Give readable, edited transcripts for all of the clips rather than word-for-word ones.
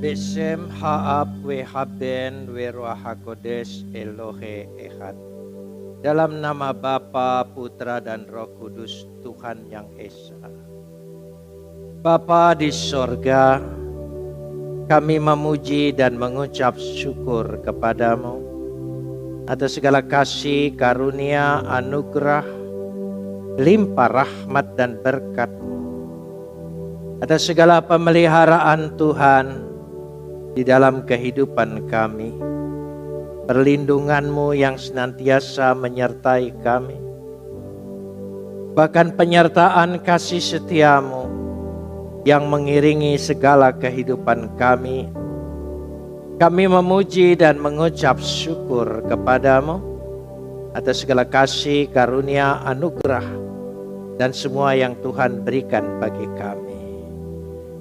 Besem Haab Wehaben Weruah HaKodesh Elohe Echad. Dalam nama Bapa, Putra dan Roh Kudus, Tuhan yang Esa. Bapa di sorga, kami memuji dan mengucap syukur kepadamu atas segala kasih, karunia, anugerah, limpah rahmat dan berkat-Mu, atas segala pemeliharaan Tuhan di dalam kehidupan kami, perlindungan-Mu yang senantiasa menyertai kami, bahkan penyertaan kasih setia-Mu yang mengiringi segala kehidupan kami. Kami memuji dan mengucap syukur kepadamu atas segala kasih, karunia, anugerah, dan semua yang Tuhan berikan bagi kami.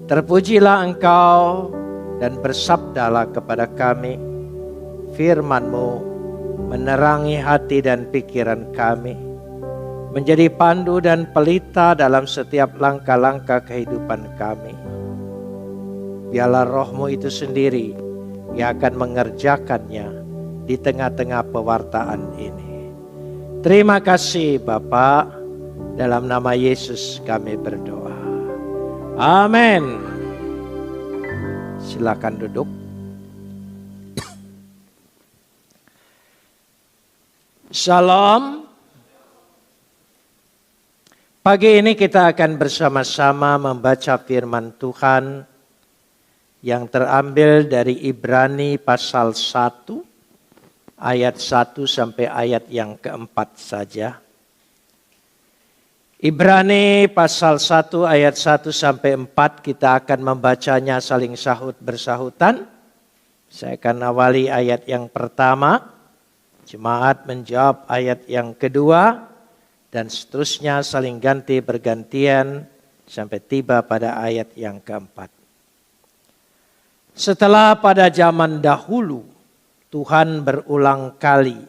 Terpujilah Engkau dan bersabdalah kepada kami. Firman-Mu menerangi hati dan pikiran kami, menjadi pandu dan pelita dalam setiap langkah-langkah kehidupan kami. Biarlah Roh-Mu itu sendiri yang akan mengerjakannya di tengah-tengah pewartaan ini. Terima kasih Bapa, dalam nama Yesus kami berdoa. Amin. Silakan duduk. Shalom. Pagi ini kita akan bersama-sama membaca firman Tuhan yang terambil dari Ibrani pasal 1 ayat 1 sampai ayat yang keempat saja. Ibrani pasal 1 ayat 1 sampai 4 kita akan membacanya saling sahut bersahutan. Saya akan awali ayat yang pertama, jemaat menjawab ayat yang kedua, dan seterusnya saling ganti bergantian sampai tiba pada ayat yang keempat. Setelah pada zaman dahulu Tuhan berulang kali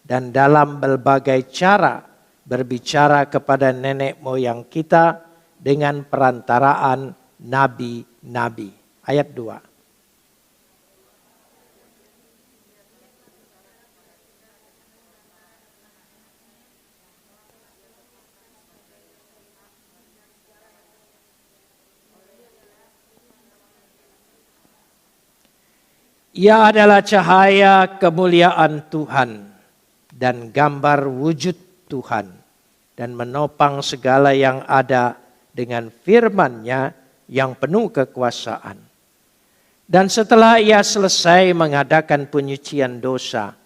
dan dalam berbagai cara berbicara kepada nenek moyang kita dengan perantaraan nabi-nabi. Ayat 2. Ia adalah cahaya kemuliaan Tuhan dan gambar wujud Tuhan, dan menopang segala yang ada dengan firman-Nya yang penuh kekuasaan. Dan setelah ia selesai mengadakan penyucian dosa,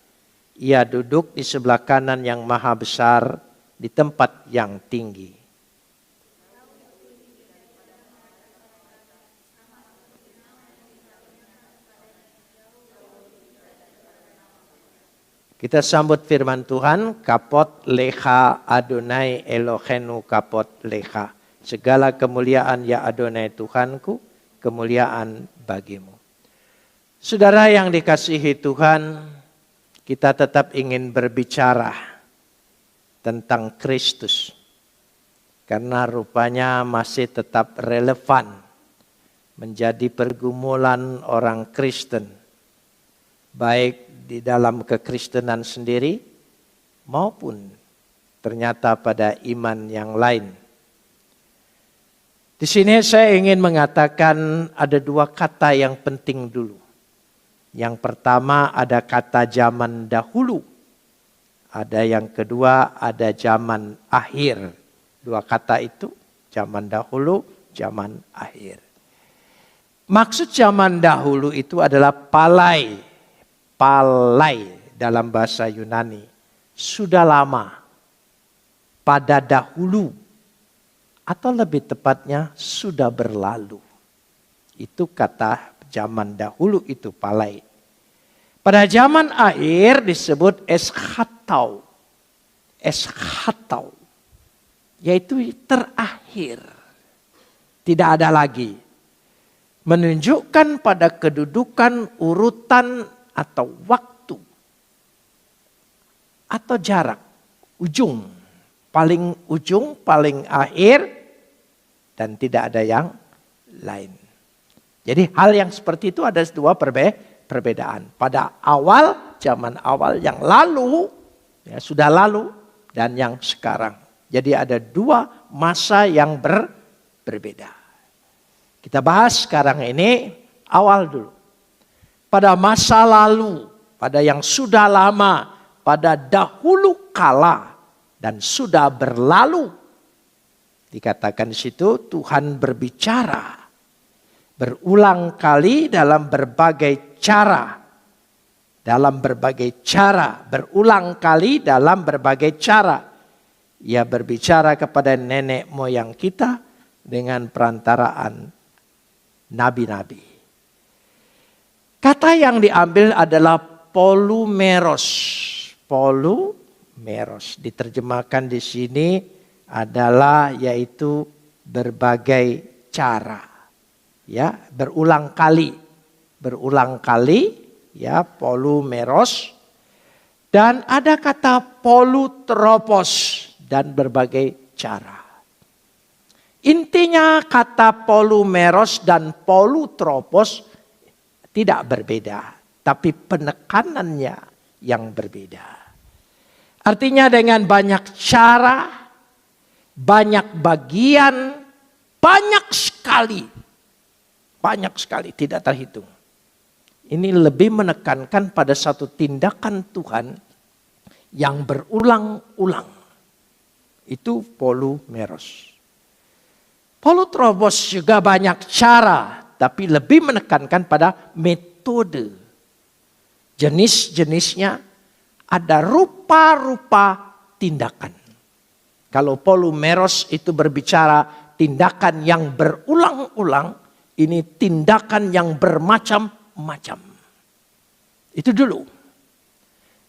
ia duduk di sebelah kanan yang maha besar di tempat yang tinggi. Kita sambut firman Tuhan, kapot lecha Adonai Elohenu kapot lecha. Segala kemuliaan ya Adonai Tuhanku, kemuliaan bagimu. Saudara yang dikasihi Tuhan, kita tetap ingin berbicara tentang Kristus. Karena rupanya masih tetap relevan menjadi pergumulan orang Kristen. Baik di dalam kekristenan sendiri maupun ternyata pada iman yang lain. Di sini saya ingin mengatakan ada dua kata yang penting dulu. Yang pertama ada kata zaman dahulu. Ada yang kedua ada zaman akhir. Dua kata itu, zaman dahulu, zaman akhir. Maksud zaman dahulu itu adalah palai dalam bahasa Yunani, sudah lama, pada dahulu, atau lebih tepatnya sudah berlalu. Itu kata zaman dahulu itu palai. Pada zaman akhir disebut eschatau, yaitu terakhir, tidak ada lagi. Menunjukkan pada kedudukan urutan atau waktu atau jarak, ujung, paling akhir, dan tidak ada yang lain. Jadi hal yang seperti itu ada dua perbedaan. Pada awal, zaman awal yang lalu, ya, sudah lalu, dan yang sekarang. Jadi ada dua masa yang berbeda. Kita bahas sekarang ini awal dulu. Pada masa lalu, pada yang sudah lama, pada dahulu kala, dan sudah berlalu. Dikatakan di situ Tuhan berbicara berulang kali dalam berbagai cara. Dalam berbagai cara. Berulang kali dalam berbagai cara. Ia berbicara kepada nenek moyang kita dengan perantaraan nabi-nabi. Kata yang diambil adalah polumeros. Polumeros. Diterjemahkan di sini adalah yaitu berbagai cara. Ya, berulang kali, ya, polumeros, dan ada kata polutropos dan berbagai cara. Intinya kata polumeros dan polutropos tidak berbeda, tapi penekanannya yang berbeda. Artinya dengan banyak cara, banyak bagian, banyak sekali. Banyak sekali, tidak terhitung. Ini lebih menekankan pada satu tindakan Tuhan yang berulang-ulang. Itu polumeros. Polutropos juga banyak cara, tapi lebih menekankan pada metode. Jenis-jenisnya ada rupa-rupa tindakan. Kalau polumeros itu berbicara tindakan yang berulang-ulang, ini tindakan yang bermacam-macam. Itu dulu.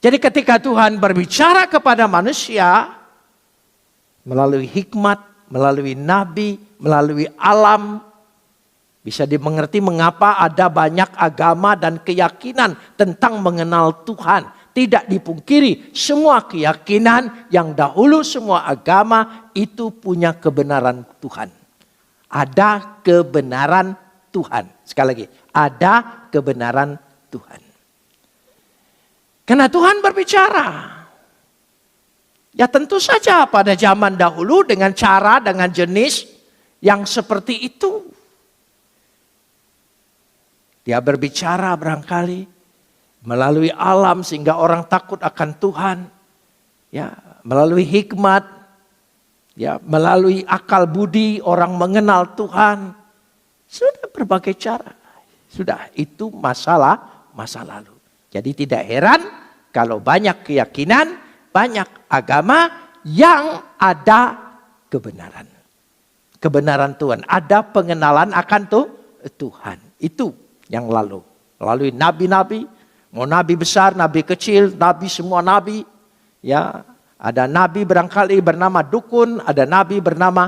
Jadi ketika Tuhan berbicara kepada manusia melalui hikmat, melalui nabi, melalui alam, bisa dimengerti mengapa ada banyak agama dan keyakinan tentang mengenal Tuhan. Tidak dipungkiri, semua keyakinan yang dahulu, semua agama itu punya kebenaran Tuhan. Ada kebenaran Tuhan. Sekali lagi, ada kebenaran Tuhan. Karena Tuhan berbicara. Ya tentu saja pada zaman dahulu dengan cara, dengan jenis yang seperti itu. Dia berbicara barangkali melalui alam sehingga orang takut akan Tuhan. Ya, melalui hikmat. Ya, melalui akal budi orang mengenal Tuhan. Sudah berbagai cara. Sudah, itu masa lalu. Jadi tidak heran kalau banyak keyakinan, banyak agama yang ada kebenaran. Kebenaran Tuhan. Ada pengenalan akan Tuhan. Itu yang lalu. Melalui nabi-nabi. Mau nabi besar, nabi kecil, nabi semua nabi. Ya. Ada nabi barangkali bernama dukun, ada nabi bernama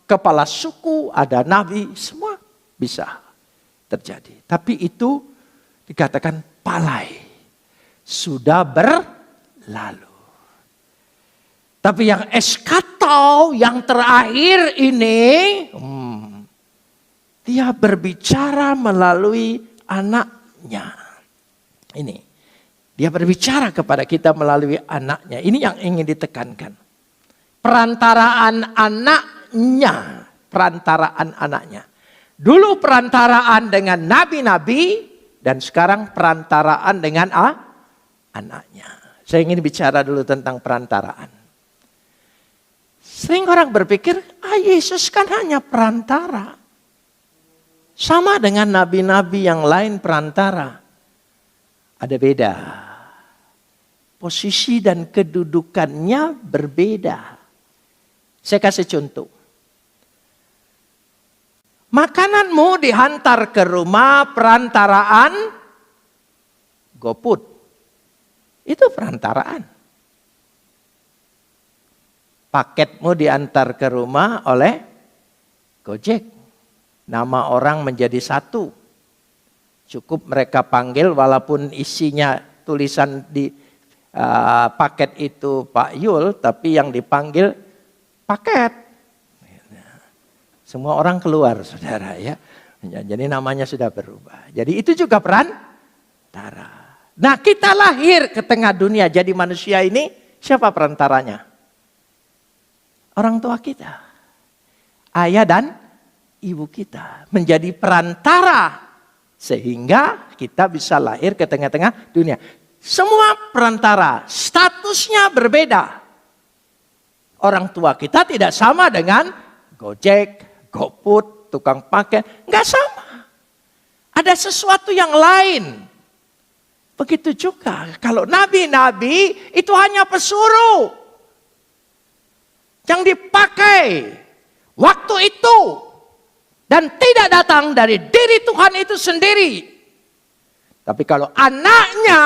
kepala suku, ada nabi, semua bisa terjadi. Tapi itu dikatakan palai, sudah berlalu. Tapi yang eskatau, yang terakhir ini, dia berbicara melalui anaknya. Ini. Dia berbicara kepada kita melalui anaknya. Ini yang ingin ditekankan. Perantaraan anaknya. Perantaraan anaknya. Dulu perantaraan dengan nabi-nabi. Dan sekarang perantaraan dengan anaknya. Saya ingin bicara dulu tentang perantaraan. Sering orang berpikir, Yesus kan hanya perantara. Sama dengan nabi-nabi yang lain perantara. Ada beda. Posisi dan kedudukannya berbeda. Saya kasih contoh. Makananmu dihantar ke rumah perantaraan GoFood. Itu perantaraan. Paketmu diantar ke rumah oleh Gojek. Nama orang menjadi satu. Cukup mereka panggil walaupun isinya tulisan di paket itu Pak Yul, tapi yang dipanggil paket. Semua orang keluar, saudara ya. Ya, jadi namanya sudah berubah. Jadi itu juga perantara. Nah, kita lahir ke tengah dunia jadi manusia ini, siapa perantaranya? Orang tua kita. Ayah dan ibu kita menjadi perantara sehingga kita bisa lahir ke tengah-tengah dunia. Semua perantara statusnya berbeda. Orang tua kita tidak sama dengan Gojek, GoFood, tukang pakai, enggak sama. Ada sesuatu yang lain. Begitu juga kalau nabi-nabi itu hanya pesuruh yang dipakai waktu itu dan tidak datang dari diri Tuhan itu sendiri. Tapi kalau anaknya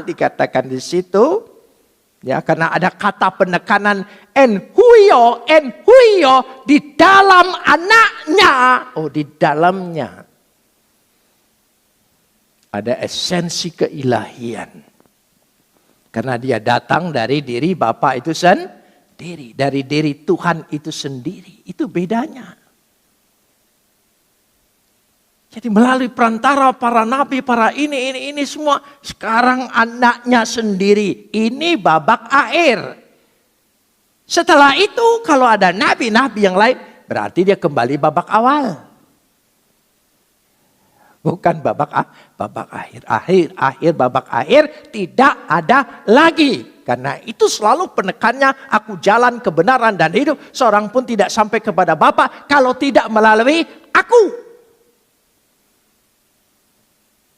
dikatakan di situ, ya, karena ada kata penekanan en huio di dalam anaknya. Oh, di dalamnya ada esensi keilahian. Karena dia datang dari diri Bapa itu sendiri, dari diri Tuhan itu sendiri. Itu bedanya. Jadi melalui perantara para nabi, para ini semua. Sekarang anaknya sendiri. Ini babak akhir. Setelah itu kalau ada nabi-nabi yang lain, berarti dia kembali babak awal. Bukan babak akhir. Akhir babak akhir tidak ada lagi. Karena itu selalu penekannya, aku jalan kebenaran dan hidup. Seorang pun tidak sampai kepada Bapa kalau tidak melalui aku.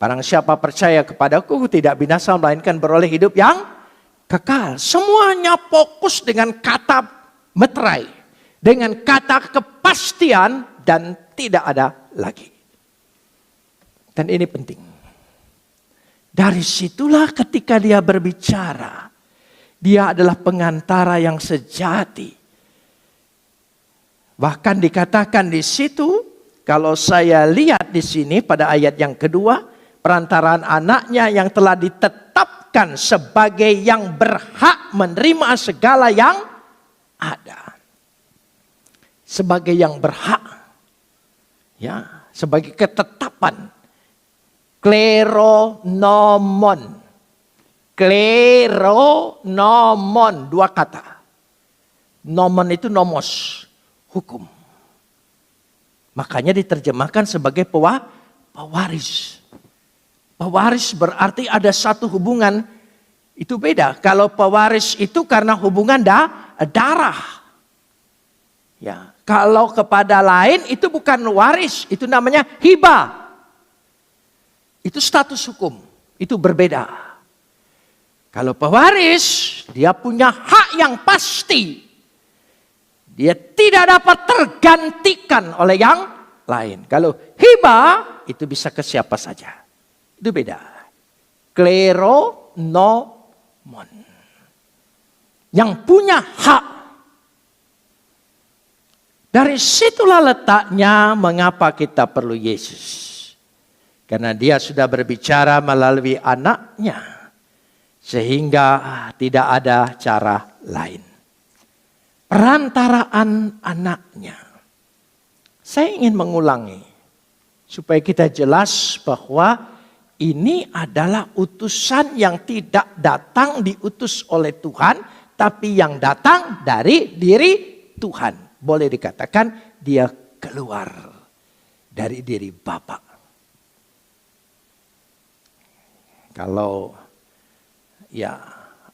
Barang siapa percaya kepadaku tidak binasa melainkan beroleh hidup yang kekal. Semuanya fokus dengan kata meterai. Dengan kata kepastian dan tidak ada lagi. Dan ini penting. Dari situlah ketika dia berbicara. Dia adalah pengantara yang sejati. Bahkan dikatakan di situ. Kalau saya lihat di sini pada ayat yang kedua. Perantaraan anaknya yang telah ditetapkan sebagai yang berhak menerima segala yang ada. Sebagai yang berhak. Ya, sebagai ketetapan. Kleronomon. Kleronomon. Dua kata. Nomon itu nomos. Hukum. Makanya diterjemahkan sebagai pewaris. Pewaris berarti ada satu hubungan, itu beda. Kalau pewaris itu karena hubungan darah. Ya, kalau kepada lain itu bukan waris, itu namanya hibah. Itu status hukum, itu berbeda. Kalau pewaris, dia punya hak yang pasti. Dia tidak dapat tergantikan oleh yang lain. Kalau hibah, itu bisa ke siapa saja. Itu beda. Kleronomon. Yang punya hak. Dari situlah letaknya mengapa kita perlu Yesus. Karena dia sudah berbicara melalui anaknya. Sehingga tidak ada cara lain. Perantaraan anaknya. Saya ingin mengulangi. Supaya kita jelas bahwa ini adalah utusan yang tidak datang diutus oleh Tuhan, tapi yang datang dari diri Tuhan. Boleh dikatakan dia keluar dari diri Bapa. Kalau ya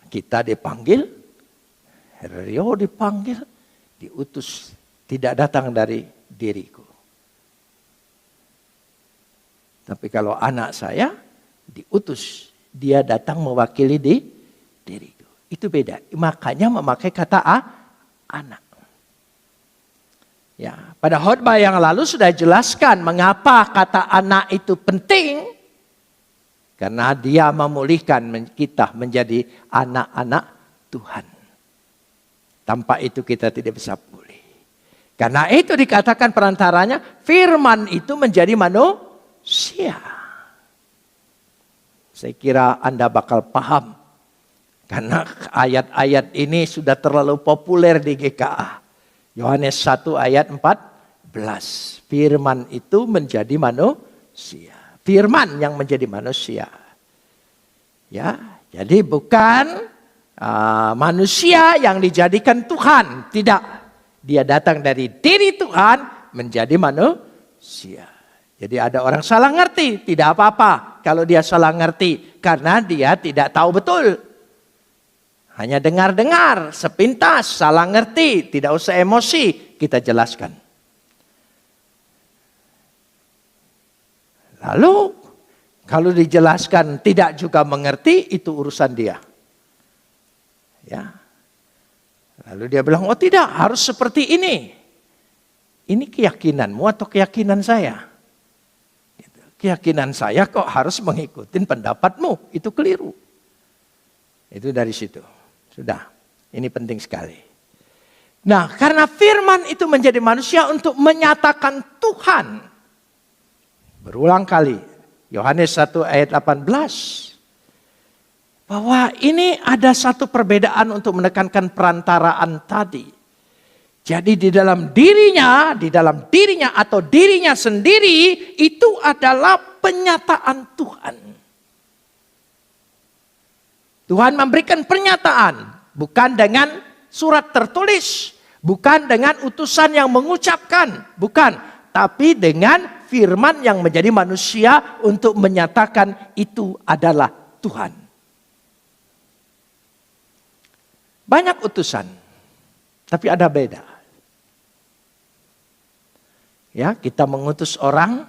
kita dipanggil, Rio dipanggil, diutus, tidak datang dari diriku. Tapi kalau anak saya diutus, dia datang mewakili diriku. Itu beda. Makanya memakai kata anak. Ya, pada khotbah yang lalu sudah jelaskan mengapa kata anak itu penting. Karena dia memulihkan kita menjadi anak-anak Tuhan. Tanpa itu kita tidak bisa pulih. Karena itu dikatakan perantaranya, firman itu menjadi manusia. Saya kira Anda bakal paham. Karena ayat-ayat ini sudah terlalu populer di GKA. Yohanes 1 ayat 14. Firman itu menjadi manusia. Firman yang menjadi manusia. Ya, jadi bukan manusia yang dijadikan Tuhan. Tidak. Dia datang dari diri Tuhan menjadi manusia. Jadi ada orang salah ngerti. Tidak apa-apa kalau dia salah ngerti. Karena dia tidak tahu betul. Hanya dengar-dengar, sepintas, salah ngerti. Tidak usah emosi, kita jelaskan. Lalu kalau dijelaskan tidak juga mengerti, itu urusan dia. Ya. Lalu dia bilang, oh tidak, harus seperti ini. Ini keyakinanmu atau keyakinan saya? Keyakinan saya kok harus mengikuti pendapatmu. Itu keliru. Itu dari situ. Sudah, ini penting sekali. Nah, karena firman itu menjadi manusia untuk menyatakan Tuhan. Berulang kali, Yohanes 1 ayat 18. Bahwa ini ada satu perbedaan untuk menekankan perantaraan tadi. Jadi di dalam dirinya atau dirinya sendiri itu adalah penyataan Tuhan. Tuhan memberikan pernyataan, bukan dengan surat tertulis, bukan dengan utusan yang mengucapkan, bukan, tapi dengan firman yang menjadi manusia untuk menyatakan itu adalah Tuhan. Banyak utusan, tapi ada beda. Ya, kita mengutus orang,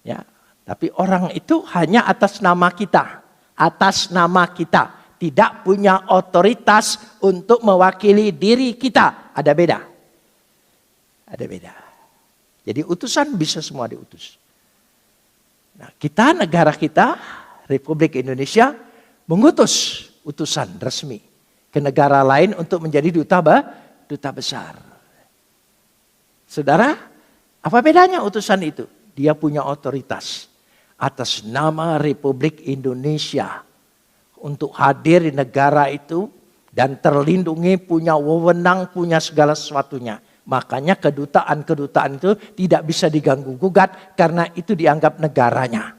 ya, tapi orang itu hanya atas nama kita. Atas nama kita. Tidak punya otoritas untuk mewakili diri kita. Ada beda. Ada beda. Jadi utusan bisa semua diutus. Nah, kita, negara kita, Republik Indonesia, mengutus utusan resmi ke negara lain untuk menjadi duta besar. Saudara, apa bedanya utusan itu? Dia punya otoritas atas nama Republik Indonesia untuk hadir di negara itu dan terlindungi, punya wewenang, punya segala sesuatunya. Makanya kedutaan itu tidak bisa diganggu gugat karena itu dianggap negaranya.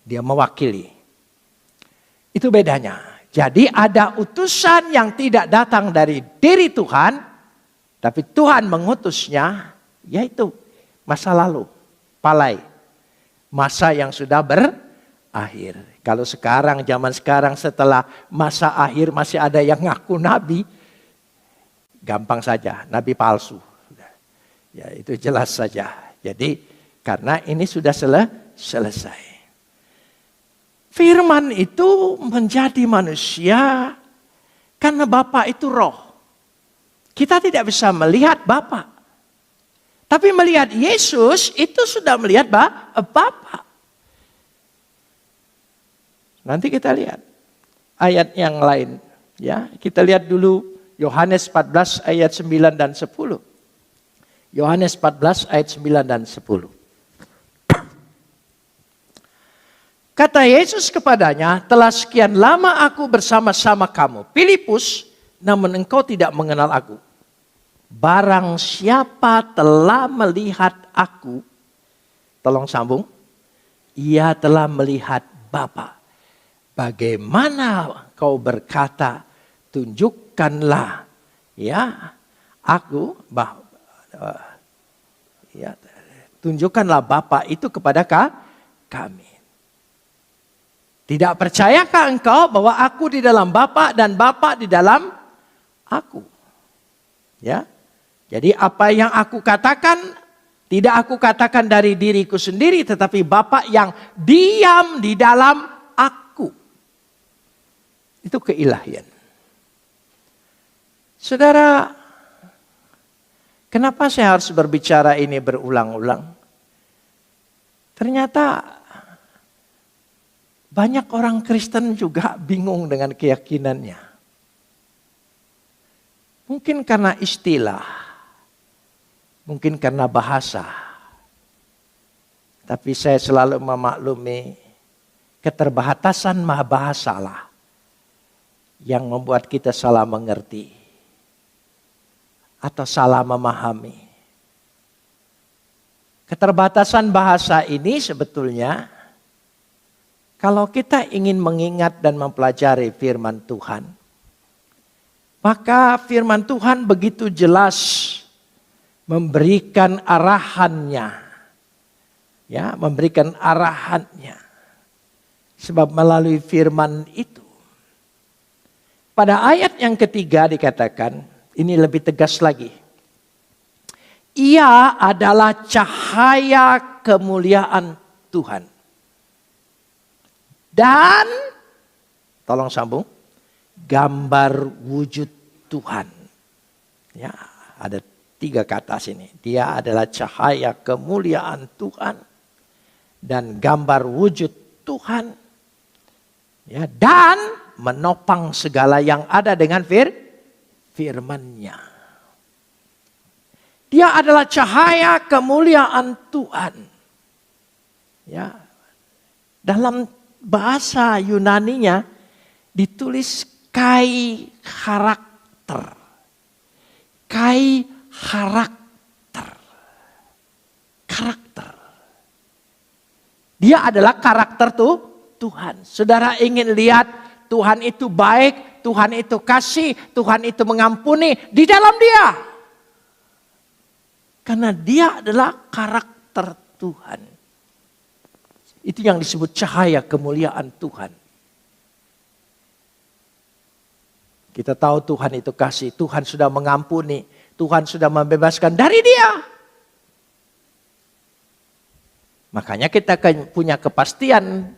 Dia mewakili. Itu bedanya. Jadi ada utusan yang tidak datang dari diri Tuhan, tapi Tuhan mengutusnya, yaitu masa lalu, palai. Masa yang sudah berakhir. Kalau sekarang, zaman sekarang setelah masa akhir masih ada yang ngaku nabi, gampang saja, nabi palsu. Ya, itu jelas saja. Jadi karena ini sudah selesai. Firman itu menjadi manusia karena Bapa itu roh. Kita tidak bisa melihat Bapa. Tapi melihat Yesus itu sudah melihat Bapa. Nanti kita lihat ayat yang lain. Ya, kita lihat dulu Yohanes 14 ayat 9 dan 10. Yohanes 14 ayat 9 dan 10. Kata Yesus kepadanya, telah sekian lama aku bersama-sama kamu, Filipus, namun engkau tidak mengenal aku. Barang siapa telah melihat aku, tolong sambung, ia telah melihat Bapa. Bagaimana kau berkata, tunjukkanlah ya aku, ya, tunjukkanlah Bapa itu kepada kami. Tidak percayakah engkau bahwa aku di dalam Bapa dan Bapa di dalam aku? Ya. Jadi apa yang aku katakan, tidak aku katakan dari diriku sendiri, tetapi Bapa yang diam di dalam aku. Itu keilahian. Saudara, kenapa saya harus berbicara ini berulang-ulang? Ternyata banyak orang Kristen juga bingung dengan keyakinannya. Mungkin karena istilah. Mungkin karena bahasa. Tapi saya selalu memaklumi keterbatasan bahasalah yang membuat kita salah mengerti. atau salah memahami. Keterbatasan bahasa ini sebetulnya, kalau kita ingin mengingat dan mempelajari firman Tuhan, maka firman Tuhan begitu jelas memberikan arahannya. Ya, memberikan arahannya. Sebab melalui firman itu. Pada ayat yang ketiga dikatakan, ini lebih tegas lagi. Ia adalah cahaya kemuliaan Tuhan. Dan, tolong sambung, gambar wujud Tuhan. Ya, ada 3 kata sini. Dia adalah cahaya kemuliaan Tuhan. Dan gambar wujud Tuhan. Ya, dan menopang segala yang ada dengan firman-Nya. Dia adalah cahaya kemuliaan Tuhan. Ya. Dalam bahasa Yunaninya ditulis kai karakter. Kai karakter. Karakter. Dia adalah karakter Tuhan. Saudara ingin lihat Tuhan itu baik, Tuhan itu kasih, Tuhan itu mengampuni di dalam Dia. Karena Dia adalah karakter Tuhan. Itu yang disebut cahaya kemuliaan Tuhan. Kita tahu Tuhan itu kasih, Tuhan sudah mengampuni, Tuhan sudah membebaskan dari Dia. Makanya kita punya kepastian,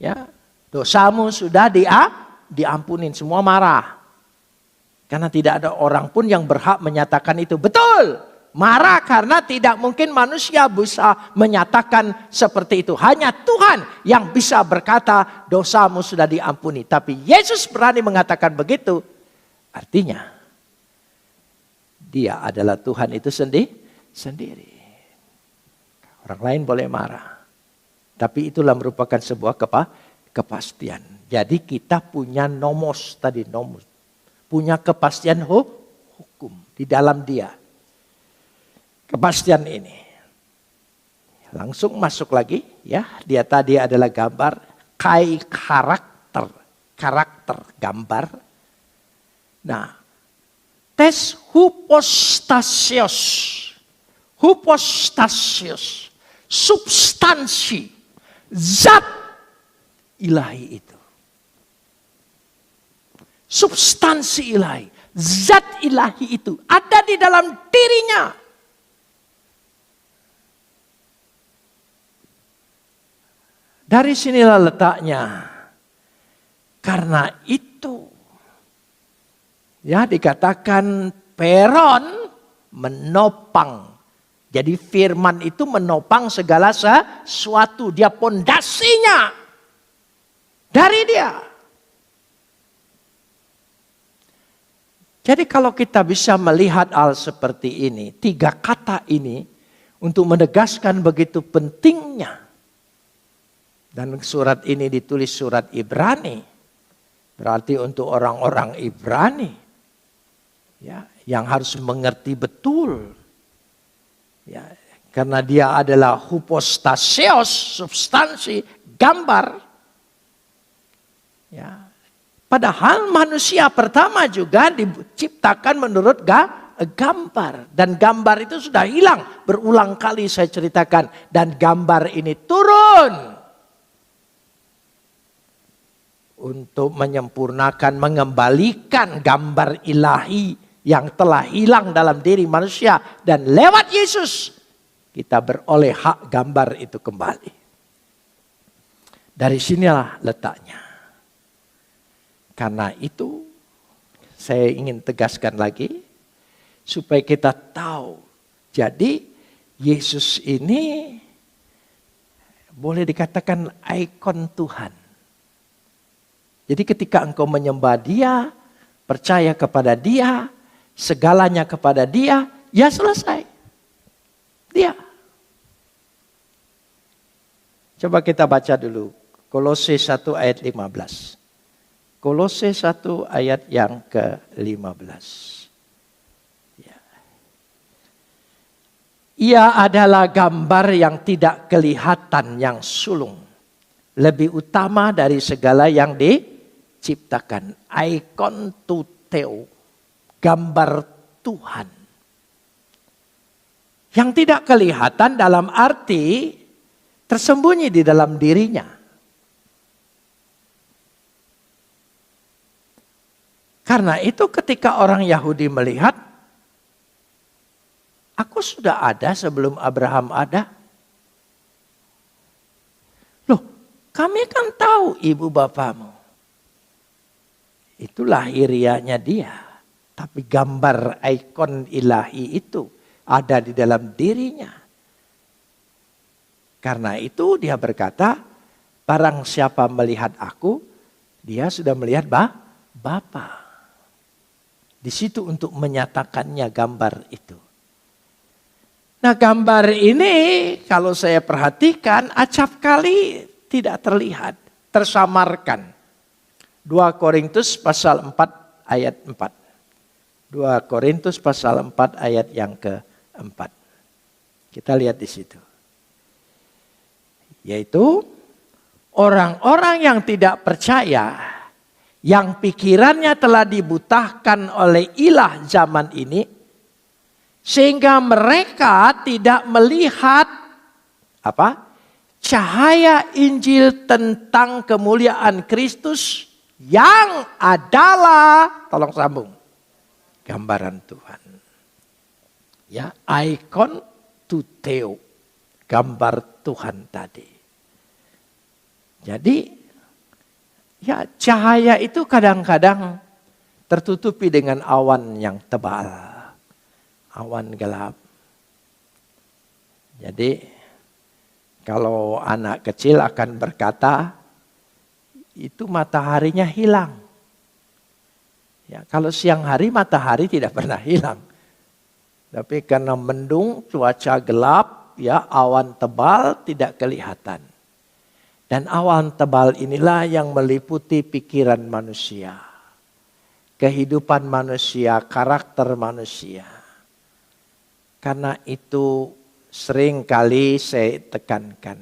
ya, dosamu sudah diampunin, semua marah. Karena tidak ada orang pun yang berhak menyatakan itu betul. Marah karena tidak mungkin manusia bisa menyatakan seperti itu. Hanya Tuhan yang bisa berkata dosamu sudah diampuni. Tapi Yesus berani mengatakan begitu. Artinya Dia adalah Tuhan itu sendiri. Orang lain boleh marah. Tapi itulah merupakan sebuah kepastian. Jadi kita punya nomos tadi. Punya kepastian hukum di dalam Dia. Kepastian ini. Langsung masuk lagi, ya. Dia tadi adalah gambar kai karakter, gambar. Nah, tes hypostasios, substansi, zat ilahi itu. Substansi ilahi, zat ilahi itu ada di dalam dirinya. Dari sinilah letaknya. Karena itu, ya dikatakan peron menopang. Jadi firman itu menopang segala sesuatu. Dia pondasinya dari Dia. Jadi kalau kita bisa melihat hal seperti ini, 3 kata ini untuk menegaskan begitu pentingnya. Dan surat ini ditulis surat Ibrani. Berarti untuk orang-orang Ibrani. Ya, yang harus mengerti betul. Ya, karena dia adalah hypostasios, substansi, gambar. Ya. Padahal manusia pertama juga diciptakan menurut gambar. Dan gambar itu sudah hilang. Berulang kali saya ceritakan. Dan gambar ini turun. Untuk menyempurnakan, mengembalikan gambar ilahi yang telah hilang dalam diri manusia. Dan lewat Yesus kita beroleh hak gambar itu kembali. Dari sinilah letaknya. Karena itu saya ingin tegaskan lagi supaya kita tahu. Jadi Yesus ini boleh dikatakan ikon Tuhan. Jadi ketika engkau menyembah Dia, percaya kepada Dia, segalanya kepada Dia, ya selesai. Dia. Coba kita baca dulu. Kolose 1 ayat 15. Kolose 1 ayat yang ke-15. Ya. Ia adalah gambar yang tidak kelihatan, yang sulung. Lebih utama dari segala yang diciptakan. Aikon tuteo, gambar Tuhan. Yang tidak kelihatan dalam arti tersembunyi di dalam dirinya. Karena itu ketika orang Yahudi melihat, aku sudah ada sebelum Abraham ada. Loh, kami kan tahu ibu bapamu. Itu lahirianya dia. Tapi gambar ikon ilahi itu ada di dalam dirinya. Karena itu dia berkata, barang siapa melihat aku, dia sudah melihat Bapa. Di situ untuk menyatakannya gambar itu. Nah, gambar ini kalau saya perhatikan acap kali tidak terlihat, tersamarkan. 2 Korintus pasal 4 ayat 4. 2 Korintus pasal 4 ayat yang keempat. Kita lihat di situ. Yaitu orang-orang yang tidak percaya, yang pikirannya telah dibutahkan oleh ilah zaman ini, sehingga mereka tidak melihat cahaya Injil tentang kemuliaan Kristus yang adalah, tolong sambung, gambaran Tuhan. Ya, ikon tuteo, gambar Tuhan tadi. Jadi, ya cahaya itu kadang-kadang tertutupi dengan awan yang tebal. Awan gelap. Jadi kalau anak kecil akan berkata, itu mataharinya hilang. Ya, kalau siang hari matahari tidak pernah hilang. Tapi karena mendung, cuaca gelap, ya awan tebal tidak kelihatan. Dan awan tebal inilah yang meliputi pikiran manusia. Kehidupan manusia, karakter manusia. Karena itu sering kali saya tekankan.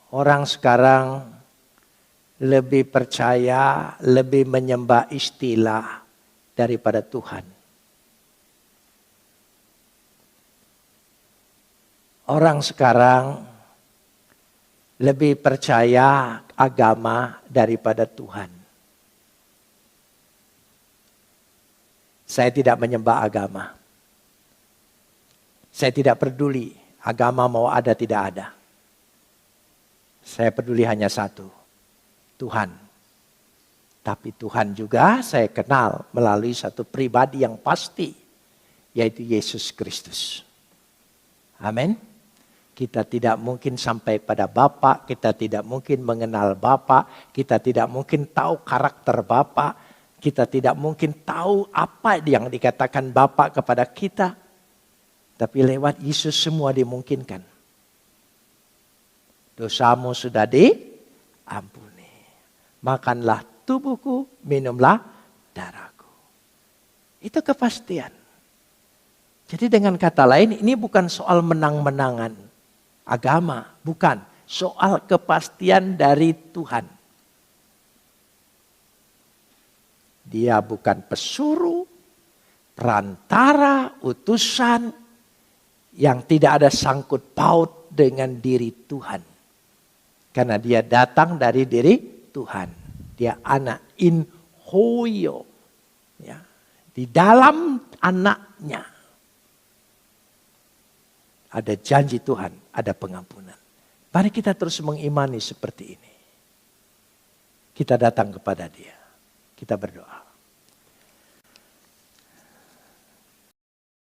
Orang sekarang lebih percaya, lebih menyembah istilah daripada Tuhan. Orang sekarang lebih percaya agama daripada Tuhan. Saya tidak menyembah agama. Saya tidak peduli agama mau ada tidak ada. Saya peduli hanya satu, Tuhan. Tapi Tuhan juga saya kenal melalui satu pribadi yang pasti, yaitu Yesus Kristus. Amin. Kita tidak mungkin sampai pada Bapa, kita tidak mungkin mengenal Bapa, kita tidak mungkin tahu karakter Bapa, kita tidak mungkin tahu apa yang dikatakan Bapa kepada kita. Tapi lewat Yesus semua dimungkinkan. Dosamu sudah diampuni. Makanlah tubuhku, minumlah darahku. Itu kepastian. Jadi dengan kata lain ini bukan soal menang-menangan agama, bukan. Soal kepastian dari Tuhan. Dia bukan pesuruh, perantara, utusan yang tidak ada sangkut paut dengan diri Tuhan. Karena dia datang dari diri Tuhan. Dia anak in hoyo. Ya, di dalam anaknya ada janji Tuhan, ada pengampunan. Mari kita terus mengimani seperti ini. Kita datang kepada Dia. Kita berdoa.